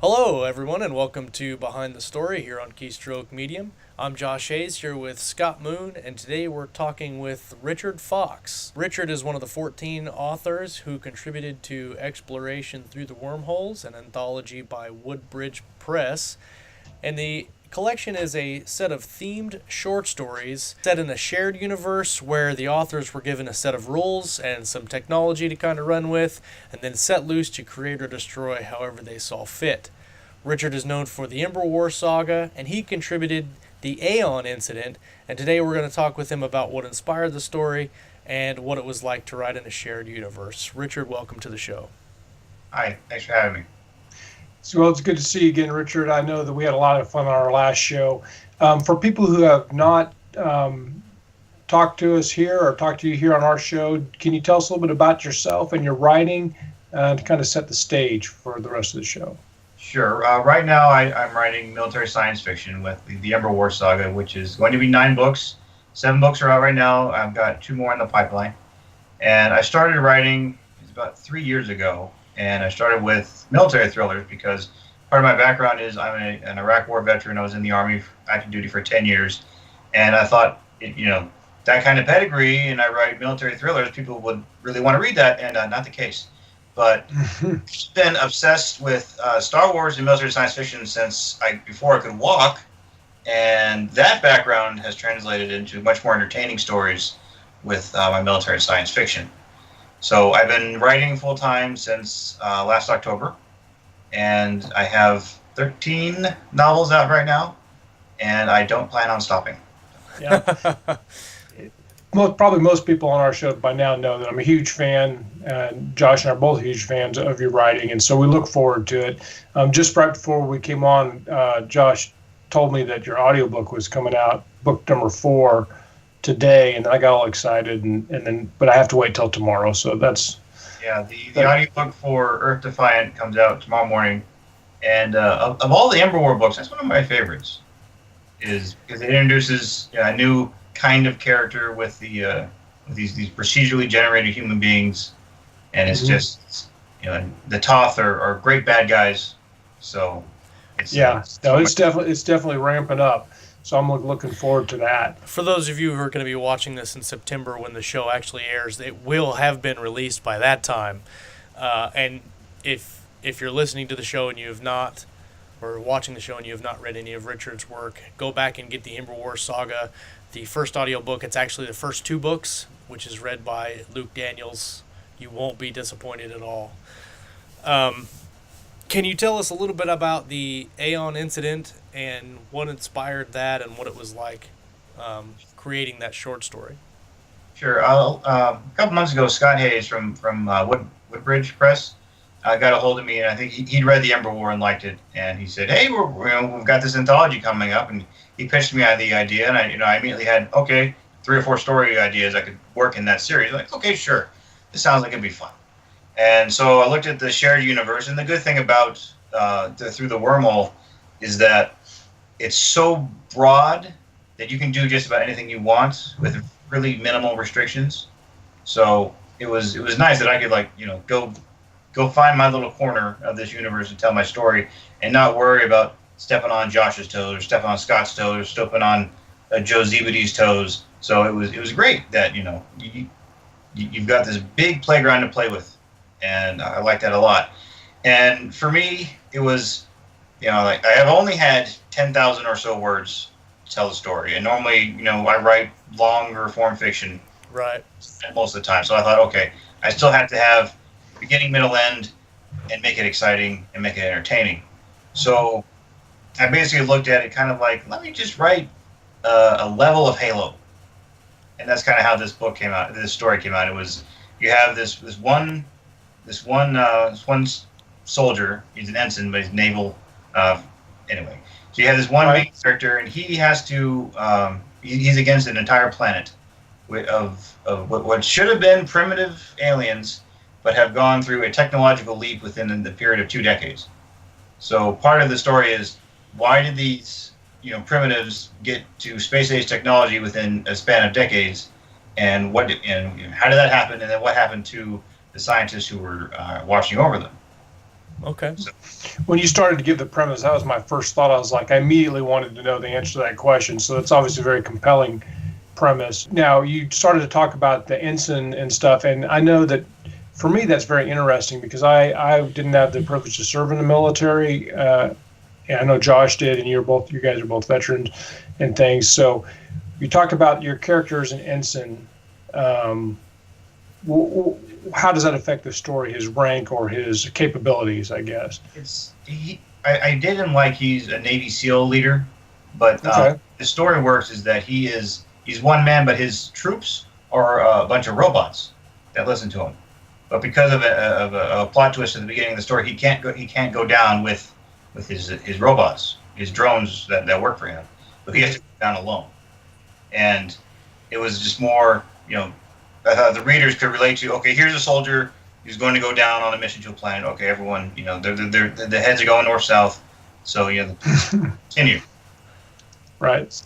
Hello, everyone, and welcome to Behind the Story here on Keystroke Medium. I'm Josh Hayes here with Scott Moon, and today we're talking with Richard Fox. Richard is one of the 14 authors who contributed to Exploration Through the Wormholes, an anthology by Woodbridge Press. And the collection is a set of themed short stories set in a shared universe where the authors were given a set of rules and some technology to kind of run with, and then set loose to create or destroy however they saw fit. Richard is known for the Ember War saga, and he contributed the Aeon Incident, and today we're going to talk with him about what inspired the story and what it was like to write in a shared universe. Richard, welcome to the show. Hi, thanks for having me. Well, it's good to see you again, Richard. I know that we had a lot of fun on our last show. For people who have not talked to us here or talked to you here on our show, can you tell us a little bit about yourself and your writing to kind of set the stage for the rest of the show? Sure. Right now, I'm writing military science fiction with the Ember War saga, which is going to be 9 books. 7 books are out right now. I've got 2 more in the pipeline. And I started writing about 3 years ago. And I started with military thrillers because part of my background is I'm an Iraq War veteran. I was in the Army, active duty for 10 years. And I thought, that kind of pedigree, and I write military thrillers, people would really want to read that, and not the case. But I've been obsessed with Star Wars and military science fiction since before I could walk. And that background has translated into much more entertaining stories with my military science fiction. So I've been writing full-time since last October, and I have 13 novels out right now, and I don't plan on stopping. Yeah. Probably most people on our show by now know that I'm a huge fan, and Josh and I are both huge fans of your writing, and so we look forward to it. Just right before we came on, Josh told me that your audiobook was coming out, book number 4, today, and I got all excited, but I have to wait till tomorrow. So that's the audiobook for Earth Defiant comes out tomorrow morning, and of all the Ember War books, that's one of my favorites. Is because it introduces a new kind of character with these procedurally generated human beings, and it's just the Toth are great bad guys. So it's definitely ramping up. So I'm looking forward to that. For those of you who are going to be watching this in September when the show actually airs, it will have been released by that time. And if you're listening to the show and you have not, or watching the show and you have not read any of Richard's work, go back and get the Ember War saga, the first audiobook. It's actually the first 2 books, which is read by Luke Daniels. You won't be disappointed at all. Can you tell us a little bit about the Aeon Incident and what inspired that and what it was like creating that short story? Sure. A couple months ago, Scott Hayes from Woodbridge Press got a hold of me, and I think he'd read the Ember War and liked it. And he said, "Hey, we've got this anthology coming up," and he pitched me on the idea. And I immediately had 3 or 4 story ideas I could work in that series. Like, okay, sure, this sounds like it'd be fun. And so I looked at the shared universe, and the good thing about Through the Wormhole is that it's so broad that you can do just about anything you want with really minimal restrictions. So it was nice that I could go find my little corner of this universe and tell my story, and not worry about stepping on Josh's toes or stepping on Scott's toes or stepping on Joe Zebedee's toes. So it was great that you've got this big playground to play with. And I like that a lot. And for me, it was, I have only had 10,000 or so words to tell the story. And normally, I write longer form fiction right most of the time. So I thought, okay, I still have to have beginning, middle, end, and make it exciting and make it entertaining. So I basically looked at it kind of like, let me just write a level of Halo. And that's kind of how this story came out. It was, you have this one soldier. He's an ensign, but he's naval. Anyway, so you have this one main character, and he has to. He's against an entire planet of what should have been primitive aliens, but have gone through a technological leap within the period of 2 decades. So part of the story is, why did these primitives get to space age technology within a span of decades, and how did that happen, and then what happened to the scientists who were watching over them? Okay. So, When you started to give the premise, that was my first thought. I was like, I immediately wanted to know the answer to that question. So it's obviously a very compelling premise. Now, you started to talk about the ensign and stuff, and I know that for me that's very interesting because I didn't have the privilege to serve in the military. And I know Josh did, and you guys are both veterans and things. So you talk about your character as an ensign. Um, how does that affect the story, his rank or his capabilities, I guess? I did him like he's a Navy SEAL leader, but Okay. the story works is that he's one man, but his troops are a bunch of robots that listen to him. But because of a plot twist at the beginning of the story, he can't go down with his robots, his drones that work for him. So he has to go down alone. And it was just more, the readers could relate to. Okay, here's a soldier who's going to go down on a mission to a planet. Okay, everyone, the heads are going north south. So continue. Right.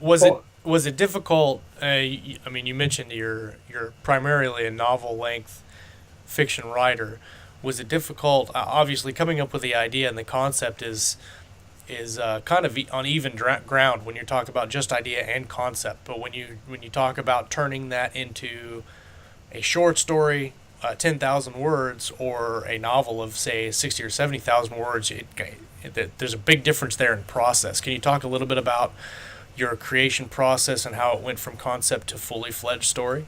Was it difficult? I mean, you mentioned you're primarily a novel length fiction writer. Was it difficult? Obviously, coming up with the idea and the concept is kind of on even ground when you're talking about just idea and concept. But when you talk about turning that into a short story, 10,000 words, or a novel of say 60 or 70,000 words, there's a big difference there in process. Can you talk a little bit about your creation process and how it went from concept to fully fledged story?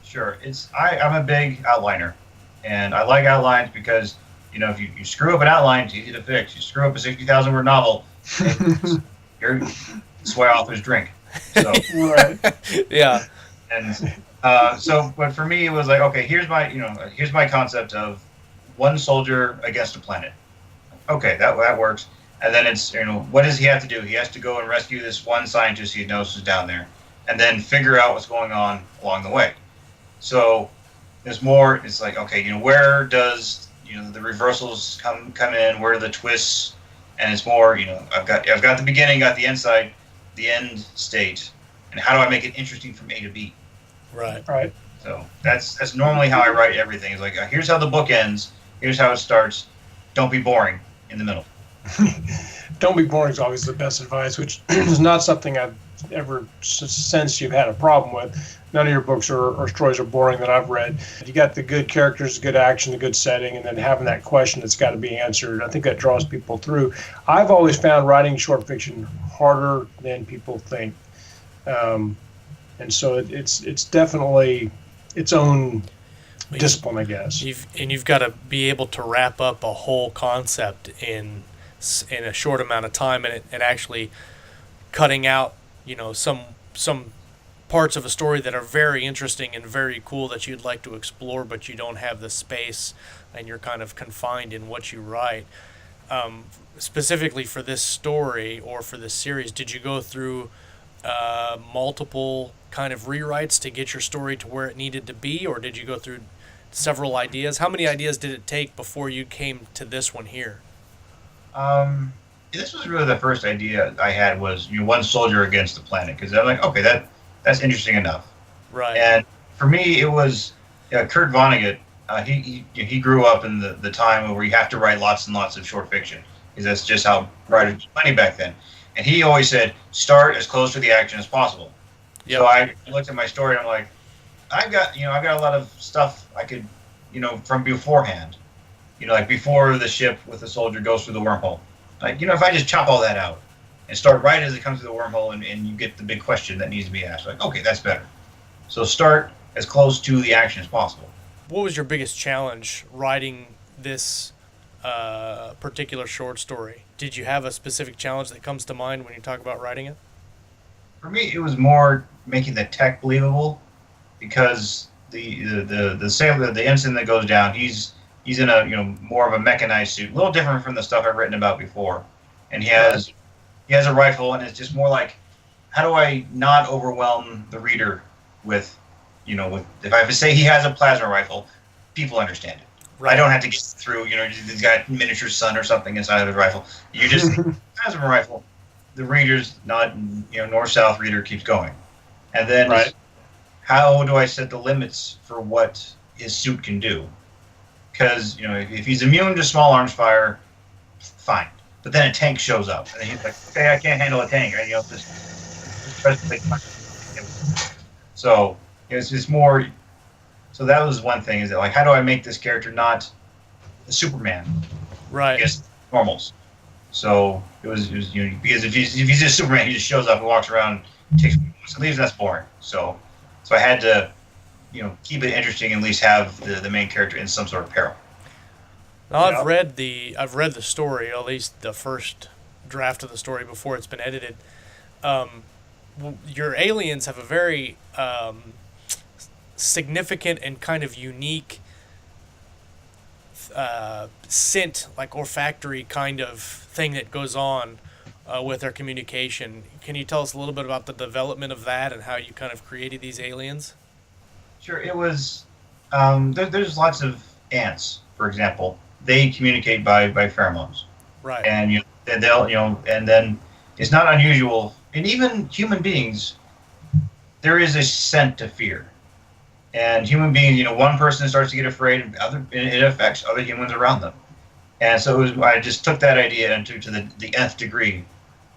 Sure. I'm a big outliner, and I like outlines because if you screw up an outline, it's easy to fix. You screw up a 60,000 word novel, that's why authors drink. So Right. Yeah. and but for me, it was like, okay, here's my concept of one soldier against a planet. Okay, that works. And then it's, what does he have to do? He has to go and rescue this one scientist he knows is down there, and then figure out what's going on along the way. So there's more. It's like, okay, where does the reversals come in? Where are the twists? And it's more, I've got the beginning, got the inside, the end state, and how do I make it interesting from A to B? Right. Right. So that's normally how I write everything. It's like, here's how the book ends. Here's how it starts. Don't be boring in the middle. Don't be boring is always the best advice, which is not something I've ever sensed you've had a problem with. None of your books or stories are boring that I've read. You got the good characters, good action, the good setting, and then having that question that's got to be answered. I think that draws people through. I've always found writing short fiction harder than people think, and so it's definitely its own discipline, I guess. You've got to be able to wrap up a whole concept in a short amount of time, and actually cutting out some parts of a story that are very interesting and very cool that you'd like to explore, but you don't have the space and you're kind of confined in what you write. Specifically for this story or for this series, did you go through multiple kind of rewrites to get your story to where it needed to be, or did you go through several ideas? How many ideas did it take before you came to this one here? This was really the first idea I had was one soldier against the planet, because I'm like, okay, that's interesting enough. Right. And for me, it was Kurt Vonnegut. He grew up in the time where you have to write lots and lots of short fiction, because that's just how writers made money back then. And he always said, start as close to the action as possible. Yep. So I looked at my story and I'm like, I've got a lot of stuff I could, from beforehand, like before the ship with the soldier goes through the wormhole. Like, if I just chop all that out and start right as it comes through the wormhole and you get the big question that needs to be asked, like, okay, that's better. So start as close to the action as possible. What was your biggest challenge writing this particular short story? Did you have a specific challenge that comes to mind when you talk about writing it? For me, it was more making the tech believable, because the sailor, the ensign that goes down, he's in a more of a mechanized suit, a little different from the stuff I've written about before, and he has a rifle, and it's just more like, how do I not overwhelm the reader with if I say he has a plasma rifle, people understand it. Right. I don't have to get through he's got a miniature sun or something inside of his rifle. You just plasma rifle. The reader's not north-south reader keeps going, and then how do I set the limits for what his suit can do? because if he's immune to small arms fire, fine. But then a tank shows up, and he's like, okay, I can't handle a tank. Just press the big button. So it's more. So that was one thing, is that like, how do I make this character not a Superman? Right. Against normals. So it was because if he's just Superman, he just shows up and walks around, takes and leaves, and that's boring. So I had to keep it interesting and at least have the main character in some sort of peril. Now, I've read the story, at least the first draft of the story before it's been edited. Your aliens have a very significant and kind of unique scent, like olfactory kind of thing that goes on with their communication. Can you tell us a little bit about the development of that and how you kind of created these aliens? Sure. It was there's lots of ants, for example. They communicate by pheromones, right? And and then it's not unusual. And even human beings, there is a scent to fear. And human beings, one person starts to get afraid, and it affects other humans around them. And so I just took that idea and took to the nth degree,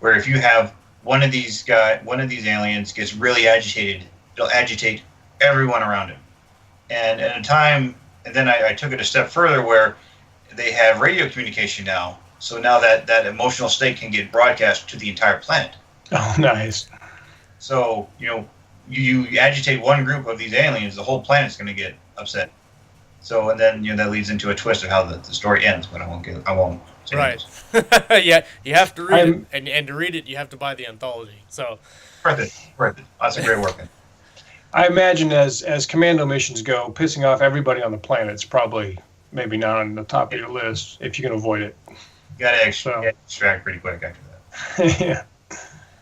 where if you have one of these aliens gets really agitated, it'll agitate everyone around him. And at a time, and then I took it a step further, where they have radio communication now. So now that emotional state can get broadcast to the entire planet. Oh, nice. So you agitate one group of these aliens, the whole planet's going to get upset. So, and then that leads into a twist of how the story ends, but I won't say right. Yeah, you have to read it, and to read it, you have to buy the anthology. So worth it. Lots of great work. I imagine as commando missions go, pissing off everybody on the planet is probably maybe not on the top of your list if you can avoid it. You got to extract pretty quick after that. Yeah.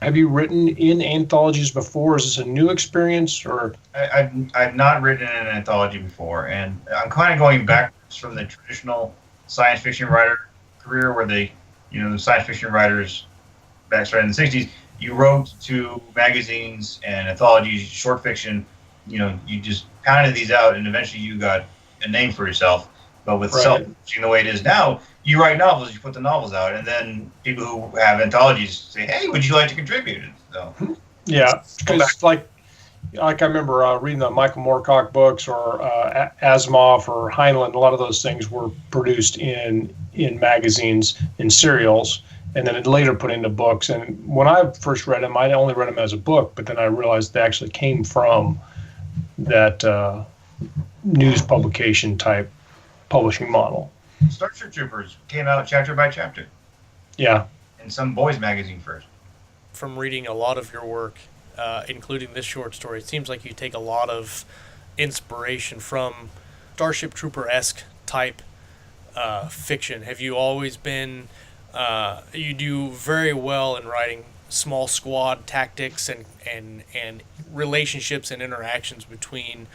Have you written in anthologies before? Is this a new experience, or? I've not written in an anthology before, and I'm kind of going backwards from the traditional science fiction writer career, where the science fiction writers back started in the '60s. You wrote to magazines and anthologies, short fiction. You just pounded these out, and eventually you got a name for yourself. But with self-publishing the way it is now, you write novels, you put the novels out, and then people who have anthologies say, "Hey, would you like to contribute?" So, yeah, because like I remember reading the Michael Moorcock books, or Asimov or Heinlein. A lot of those things were produced in magazines, in serials, and then later put into books. And when I first read them, I only read them as a book, but then I realized they actually came from that news publication type publishing model. Starship Troopers came out chapter by chapter. Yeah. In some boys magazine first. From reading a lot of your work, including this short story, it seems like you take a lot of inspiration from Starship Trooper-esque type fiction. Have you always been, you do very well in writing small squad tactics and relationships and interactions between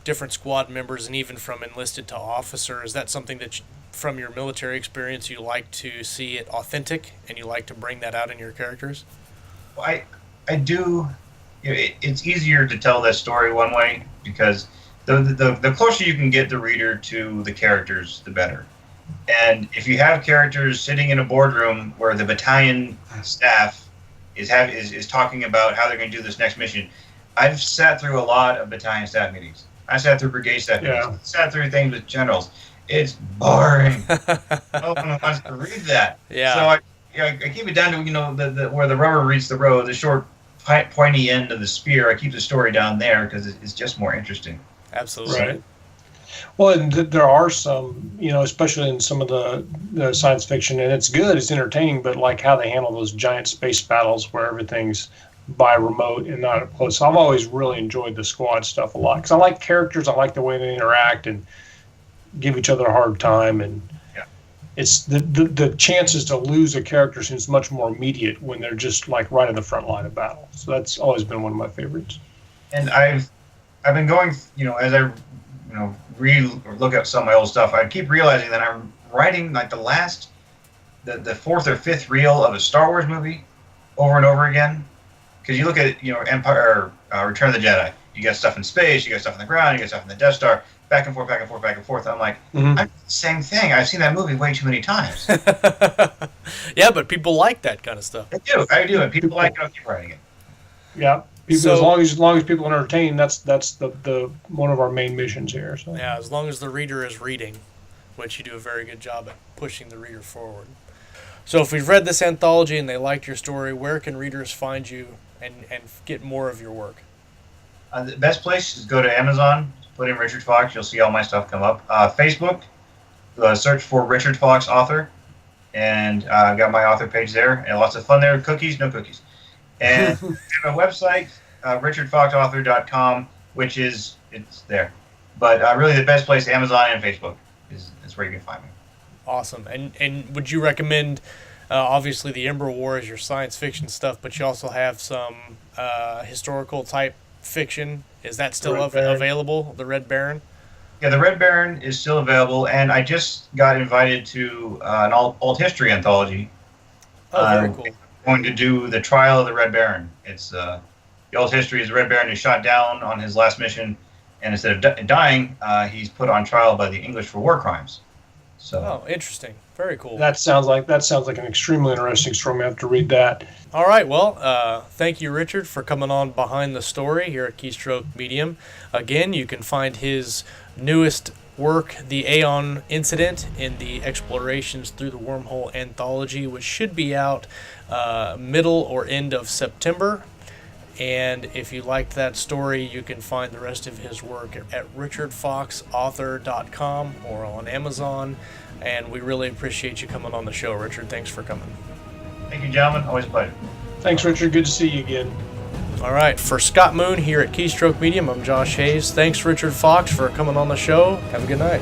different squad members, and even from enlisted to officer. Is that something that from your military experience you like to see it authentic, and you like to bring that out in your characters? Well, I do. It's easier to tell that story one way, because the closer you can get the reader to the characters, the better. And if you have characters sitting in a boardroom where the battalion staff is talking about how they're going to do this next mission, I've sat through a lot of battalion staff meetings. I sat through brigade staff meetings. I sat through things with generals. It's boring. No one wants to read that. Yeah. So I keep it down to the where the rubber meets the road, the short, pointy end of the spear. I keep the story down there because it's just more interesting. Absolutely. Right. Well, and there are some, especially in some of the science fiction, and it's good, it's entertaining, but like how they handle those giant space battles where everything's by remote and not up close. I've always really enjoyed the squad stuff a lot because I like characters, I like the way they interact and give each other a hard time, and it's the chances to lose a character seems much more immediate when they're just like right in the front line of battle. So that's always been one of my favorites. And I've been going, as I look at some of my old stuff, I keep realizing that I'm writing like the fourth or fifth reel of a Star Wars movie over and over again. Because you look at Empire, Return of the Jedi. you got stuff in space, you got stuff on the ground, you got stuff in the Death Star, back and forth, back and forth, back and forth. And I'm like, same thing. I've seen that movie way too many times. Yeah, but people like that kind of stuff. I do, and people like it. I'll keep writing it. Yeah. People, So- as long as people are entertained, that's the one of our main missions here. So. Yeah, as long as the reader is reading, which you do a very good job at pushing the reader forward. So if we've read this anthology and they liked your story, where can readers find you and get more of your work? The best place is go to Amazon, put in Richard Fox. You'll see all my stuff come up. Facebook, search for Richard Fox author, and I've got my author page there, and lots of fun there. Cookies, no cookies. And I have a website, richardfoxauthor.com, which it's there. But really the best place, Amazon and Facebook, is where you can find me. Awesome. And would you recommend, obviously the Ember War is your science fiction stuff, but you also have some historical type fiction. Is that still available, the Red Baron? Yeah, the Red Baron is still available, and I just got invited to an alt history anthology. Oh, very cool. Going to do the trial of the Red Baron. It's the old history is the Red Baron is shot down on his last mission, and instead of dying, he's put on trial by the English for war crimes. So, oh, interesting. Very cool. That sounds like an extremely interesting story. I have to read that. All right. Well, thank you, Richard, for coming on Behind the Story here at Keystroke Medium. Again, you can find his newest work, the Aeon Incident, in the Explorations Through the Wormhole anthology, which should be out middle or end of September. And if you liked that story, you can find the rest of his work at richardfoxauthor.com or on Amazon. And we really appreciate you coming on the show, Richard. Thanks for coming. thank you, gentlemen. Always a pleasure. Thanks, Richard. Good to see you again. All right. For Scott Moon here at Keystroke Medium, I'm Josh Hayes. Thanks, Richard Fox, for coming on the show. Have a good night.